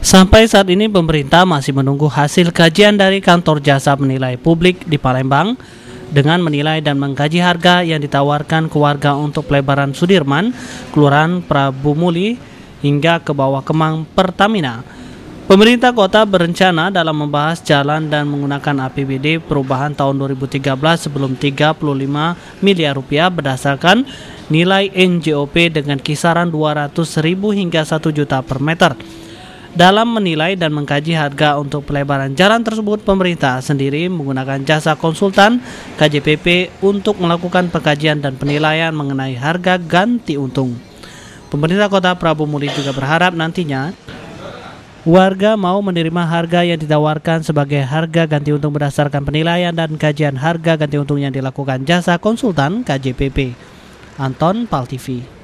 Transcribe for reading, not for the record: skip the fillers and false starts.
Sampai saat ini pemerintah masih menunggu hasil kajian dari kantor jasa penilai publik di Palembang dengan menilai dan mengkaji harga yang ditawarkan ke warga untuk pelebaran Sudirman, Kelurahan Prabu Muli hingga ke bawah Kemang Pertamina. Pemerintah kota berencana dalam membahas jalan dan menggunakan APBD perubahan tahun 2013 sebelum 35 miliar rupiah berdasarkan nilai NJOP dengan kisaran 200.000 hingga 1 juta per meter. Dalam menilai dan mengkaji harga untuk pelebaran jalan tersebut, pemerintah sendiri menggunakan jasa konsultan KJPP untuk melakukan pengkajian dan penilaian mengenai harga ganti untung. Pemerintah Kota Prabu Muli juga berharap nantinya warga mau menerima harga yang ditawarkan sebagai harga ganti untung berdasarkan penilaian dan kajian harga ganti untung yang dilakukan jasa konsultan KJPP. Anton, PAL TV.